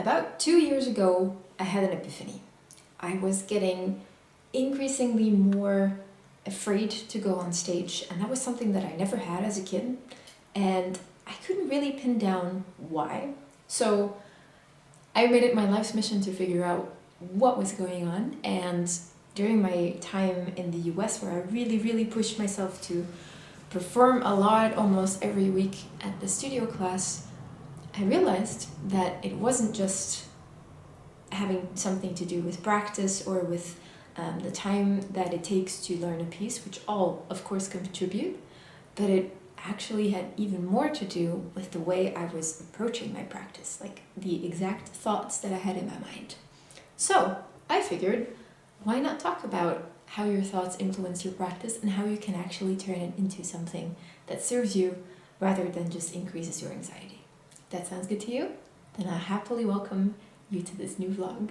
About 2 years ago, I had an epiphany. I was getting increasingly more afraid to go on stage, and that was something that I never had as a kid, and I couldn't really pin down why. So I made it my life's mission to figure out what was going on, and during my time in the US, where I really pushed myself to perform a lot almost every week at the studio class, I realized that it wasn't just having something to do with practice or with the time that it takes to learn a piece, which all of course contribute, but it actually had even more to do with the way I was approaching my practice, like the exact thoughts that I had in my mind. So I figured, why not talk about how your thoughts influence your practice and how you can actually turn it into something that serves you rather than just increases your anxiety. If that sounds good to you? Then I happily welcome you to this new vlog.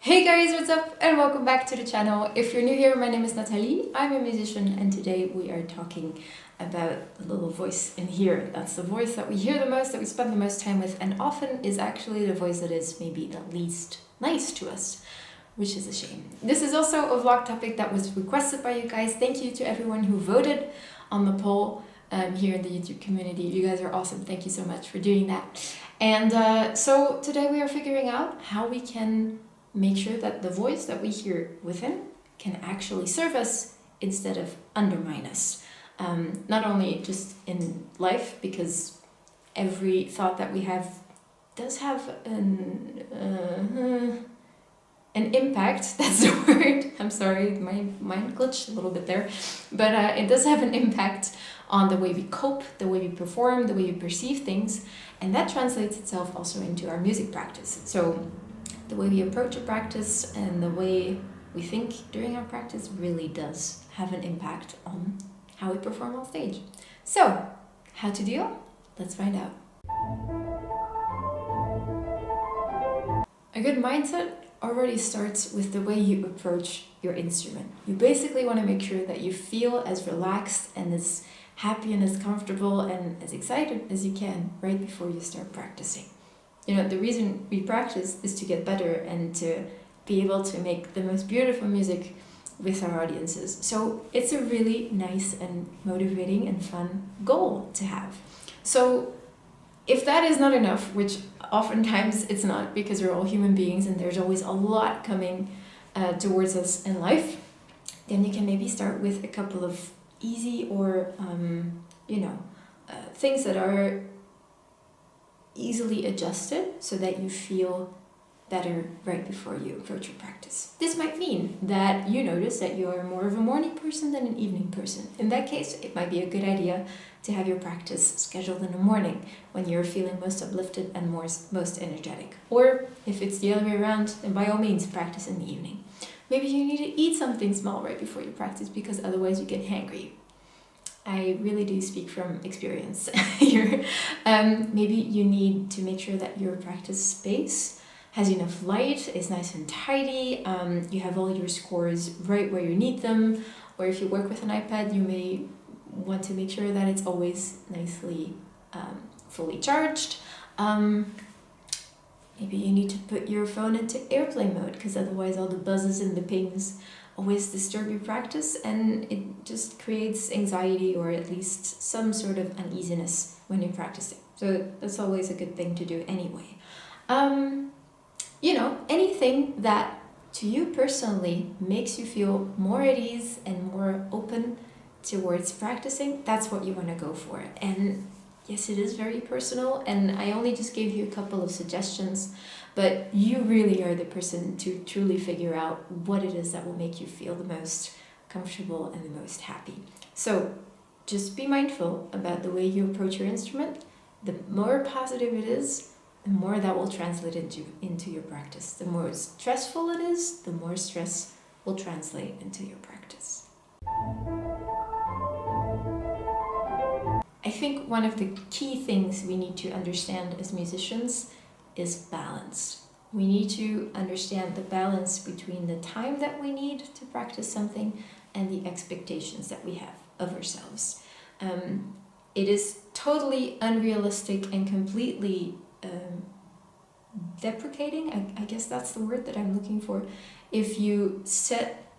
Hey guys, what's up? And welcome back to the channel. If you're new here, my name is Nathalie. I'm a musician, and today we are talking about the little voice in here. That's the voice that we hear the most, that we spend the most time with, and often is actually the voice that is maybe the least nice to us, which is a shame. This is also a vlog topic that was requested by you guys. Thank you to everyone who voted on the poll here in the YouTube community. You guys are awesome. Thank you so much for doing that. And so today we are figuring out how we can make sure that the voice that we hear within can actually serve us instead of undermine us. Not only just in life, because every thought that we have does have an impact. That's the word. I'm sorry, my mind glitched a little bit there. But it does have an impact on the way we cope, the way we perform, the way we perceive things. And that translates itself also into our music practice. So the way we approach a practice and the way we think during our practice really does have an impact on how we perform on stage. So, how to deal? Let's find out. A good mindset already starts with the way you approach your instrument. You basically want to make sure that you feel as relaxed and as happy and as comfortable and as excited as you can right before you start practicing. You know, the reason we practice is to get better and to be able to make the most beautiful music with our audiences. So it's a really nice and motivating and fun goal to have. So if that is not enough, which oftentimes it's not, because we're all human beings and there's always a lot coming towards us in life, then you can maybe start with a couple of easy or things that are easily adjusted so that you feel better right before you approach your practice. This might mean that you notice that you are more of a morning person than an evening person. In that case, it might be a good idea to have your practice scheduled in the morning when you're feeling most uplifted and most energetic. Or if it's the other way around, then by all means practice in the evening. Maybe you need to eat something small right before you practice because otherwise you get hangry. I really do speak from experience here. Maybe you need to make sure that your practice space has enough light, is nice and tidy, you have all your scores right where you need them, or if you work with an iPad, you may want to make sure that it's always nicely fully charged. Maybe you need to put your phone into airplane mode, because otherwise all the buzzes and the pings always disturb your practice, and it just creates anxiety or at least some sort of uneasiness when you're practicing. So that's always a good thing to do anyway. Anything that to you personally makes you feel more at ease and more open towards practicing, that's what you want to go for. And yes, it is very personal, and I only just gave you a couple of suggestions, but you really are the person to truly figure out what it is that will make you feel the most comfortable and the most happy. So just be mindful about the way you approach your instrument. The more positive it is, the more that will translate into your practice. The more stressful it is, the more stress will translate into your practice. I think one of the key things we need to understand as musicians is balance. We need to understand the balance between the time that we need to practice something and the expectations that we have of ourselves. It is totally unrealistic and completely deprecating, I guess that's the word that I'm looking for, if you set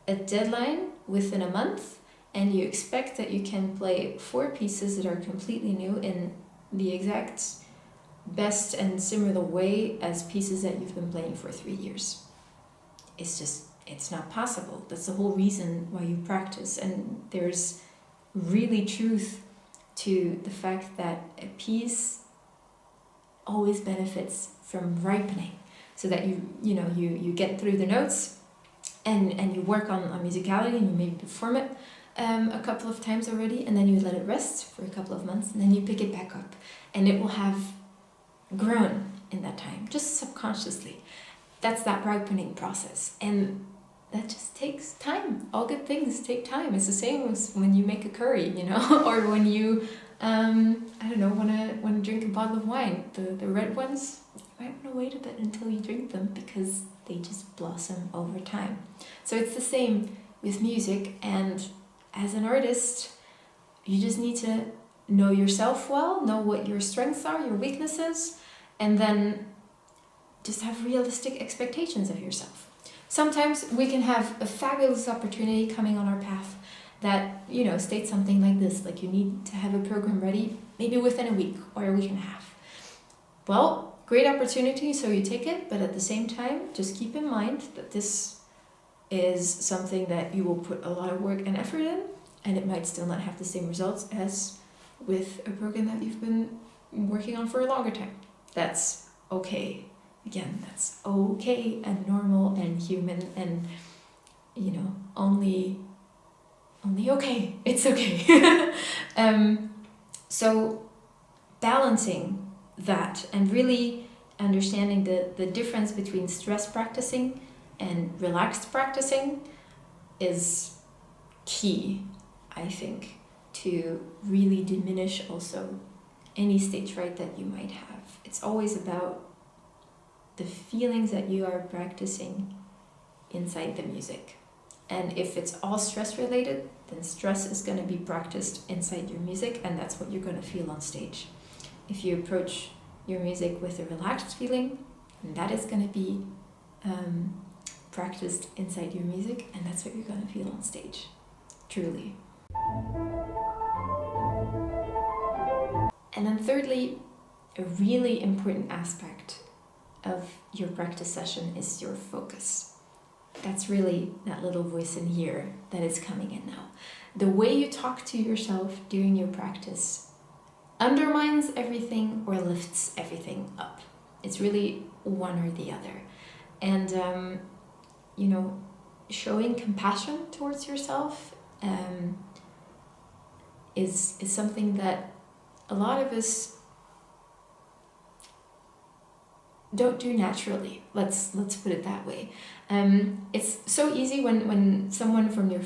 a deadline within a month and you expect that you can play 4 pieces that are completely new in the exact best and similar way as pieces that you've been playing for 3 years. It's not possible. That's the whole reason why you practice. And there's really truth to the fact that a piece always benefits from ripening, so that you get through the notes and you work on musicality, and you maybe perform it a couple of times already, and then you let it rest for a couple of months, and then you pick it back up, and it will have grown in that time, just subconsciously. That's that ripening process, and that just takes time. All good things take time. It's the same as when you make a curry, or when you want to drink a bottle of wine. The red ones, you might want to wait a bit until you drink them, because they just blossom over time. So it's the same with music, and as an artist, you just need to know yourself well, know what your strengths are, your weaknesses, and then just have realistic expectations of yourself. Sometimes we can have a fabulous opportunity coming on our path that, states something like this, like you need to have a program ready maybe within a week or a week and a half. Well, great opportunity, so you take it, but at the same time, just keep in mind that this is something that you will put a lot of work and effort in, and it might still not have the same results as with a program that you've been working on for a longer time. That's okay. Again, that's okay and normal and human and, only okay. It's okay. So balancing that and really understanding the difference between stress practicing and relaxed practicing is key, I think, to really diminish also any stage fright that you might have. It's always about the feelings that you are practicing inside the music. And if it's all stress related, then stress is going to be practiced inside your music, and that's what you're going to feel on stage. If you approach your music with a relaxed feeling, then that is going to be practiced inside your music, and that's what you're going to feel on stage. Truly. And then thirdly, a really important aspect of your practice session is your focus. That's really that little voice in here that is coming in now. The way you talk to yourself during your practice undermines everything or lifts everything up. It's really one or the other. And, showing compassion towards yourself is something that a lot of us don't do naturally. Let's put it that way. It's so easy when someone from your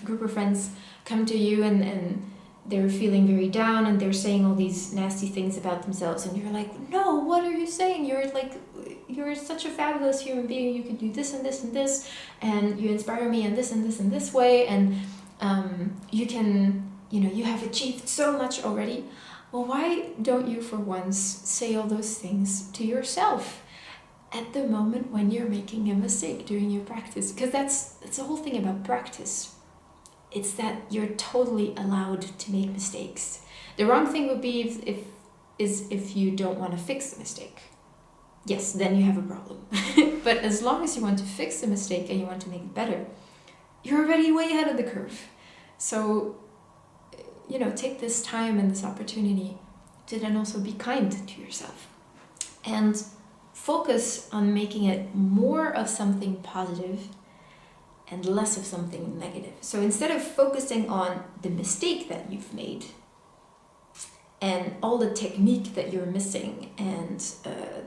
group of friends come to you and they're feeling very down and they're saying all these nasty things about themselves, and you're like, no, what are you saying? You're such a fabulous human being. You can do this and this and this, and you inspire me in this and this and this way, and you can, you have achieved so much already. Well, why don't you for once say all those things to yourself at the moment when you're making a mistake during your practice? Because that's the whole thing about practice. It's that you're totally allowed to make mistakes. The wrong thing would be if you don't want to fix the mistake. Yes, then you have a problem. But as long as you want to fix the mistake and you want to make it better, you're already way ahead of the curve. So, take this time and this opportunity to then also be kind to yourself. And focus on making it more of something positive and less of something negative. So instead of focusing on the mistake that you've made and all the technique that you're missing and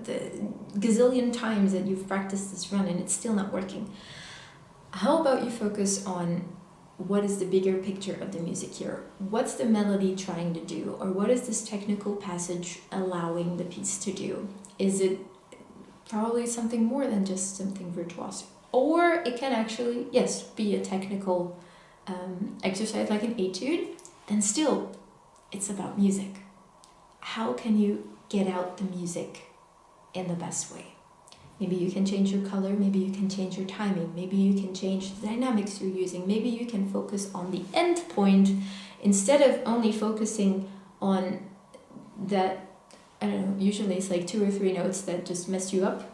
the gazillion times that you've practiced this run and it's still not working, how about you focus on what is the bigger picture of the music here? What's the melody trying to do? Or what is this technical passage allowing the piece to do? Is it probably something more than just something virtuosic? Or it can actually, yes, be a technical exercise like an etude And still, it's about music. How can you get out the music in the best way? Maybe you can change your color, maybe you can change your timing, maybe you can change the dynamics you're using, maybe you can focus on the end point instead of only focusing on that, I don't know, usually it's like 2 or 3 notes that just mess you up.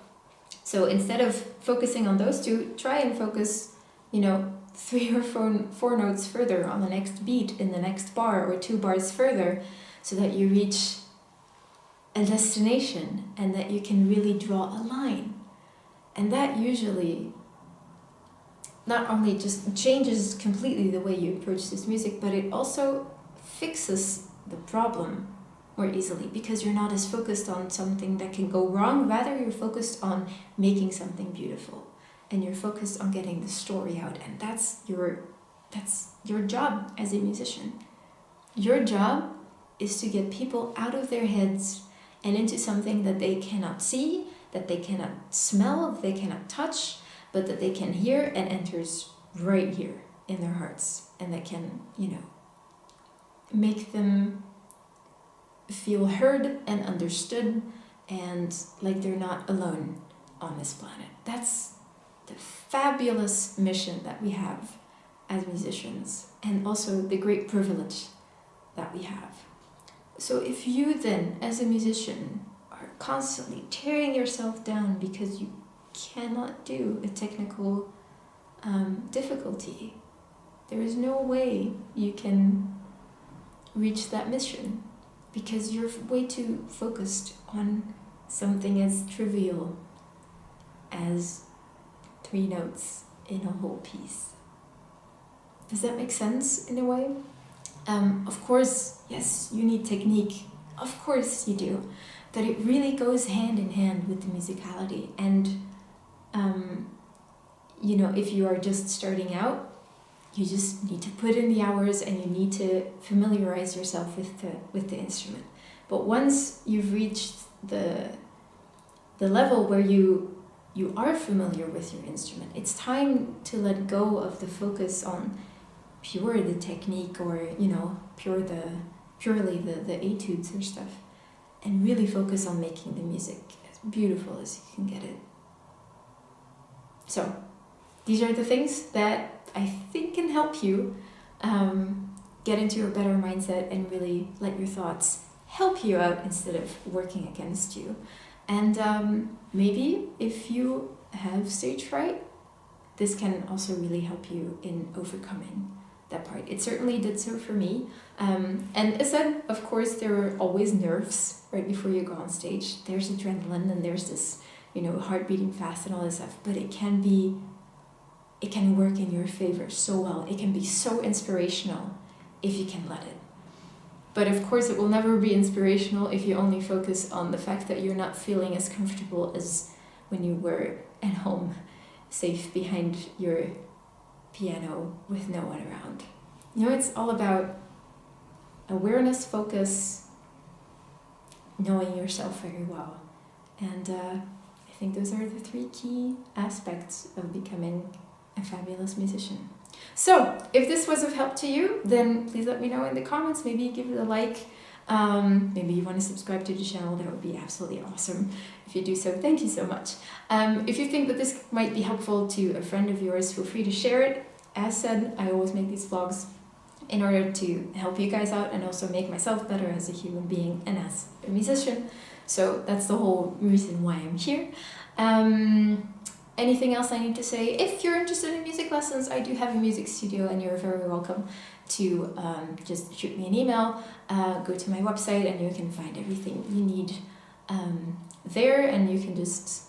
So instead of focusing on those 2, try and focus, 3 or 4 notes further on the next beat in the next bar, or 2 bars further, so that you reach a destination and that you can really draw a line. And that usually not only just changes completely the way you approach this music, but it also fixes the problem more easily, because you're not as focused on something that can go wrong. Rather, you're focused on making something beautiful, and you're focused on getting the story out. And that's your job as a musician. Your job is to get people out of their heads and into something that they cannot see, that they cannot smell, they cannot touch, but that they can hear and enters right here in their hearts, and that can, make them feel heard and understood, and like they're not alone on this planet. That's the fabulous mission that we have as musicians, and also the great privilege that we have. So if you then, as a musician, are constantly tearing yourself down because you cannot do a technical difficulty, there is no way you can reach that mission, because you're way too focused on something as trivial as 3 notes in a whole piece. Does that make sense in a way? Of course, yes, you need technique. Of course you do. But it really goes hand in hand with the musicality. And, if you are just starting out, you just need to put in the hours, and you need to familiarize yourself with the instrument. But once you've reached the level where you are familiar with your instrument, it's time to let go of the focus on pure the technique, or purely the etudes or stuff, and really focus on making the music as beautiful as you can get it. So these are the things that I think can help you get into a better mindset and really let your thoughts help you out instead of working against you. And maybe if you have stage fright, this can also really help you in overcoming that part. It certainly did so for me. And as said, of course, there are always nerves right before you go on stage. There's adrenaline, and there's this, heart beating fast and all this stuff. But it can work in your favor so well. It can be so inspirational if you can let it. But of course, it will never be inspirational if you only focus on the fact that you're not feeling as comfortable as when you were at home, safe behind your piano with no one around. It's all about awareness, focus, knowing yourself very well. And I think those are the 3 key aspects of becoming a fabulous musician. So, if this was of help to you, then please let me know in the comments. Maybe give it a like. Maybe you want to subscribe to the channel. That would be absolutely awesome if you do so. Thank you so much. If you think that this might be helpful to a friend of yours, feel free to share it. As said, I always make these vlogs in order to help you guys out and also make myself better as a human being and as a musician. So that's the whole reason why I'm here. Anything else I need to say? If you're interested in music lessons, I do have a music studio, and you're very welcome to just shoot me an email, go to my website, and you can find everything you need there, and you can just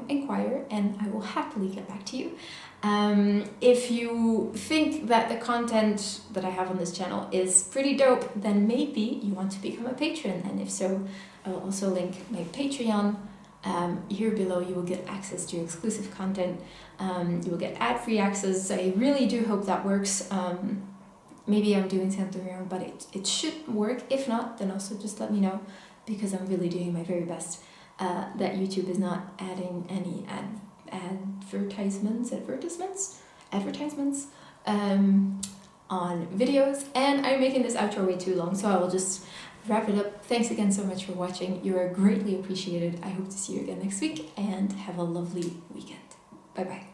inquire, and I will happily get back to you. If you think that the content that I have on this channel is pretty dope, then maybe you want to become a patron, and if so, I will also link my Patreon. Here below. You will get access to exclusive content. You will get ad-free access. I really do hope that works. Maybe I'm doing something wrong, but it should work. If not, then also just let me know, because I'm really doing my very best. That YouTube is not adding any advertisements on videos, and I'm making this outro way too long, so I will just wrap it up. Thanks again so much for watching. You are greatly appreciated. I hope to see you again next week, and have a lovely weekend. Bye bye.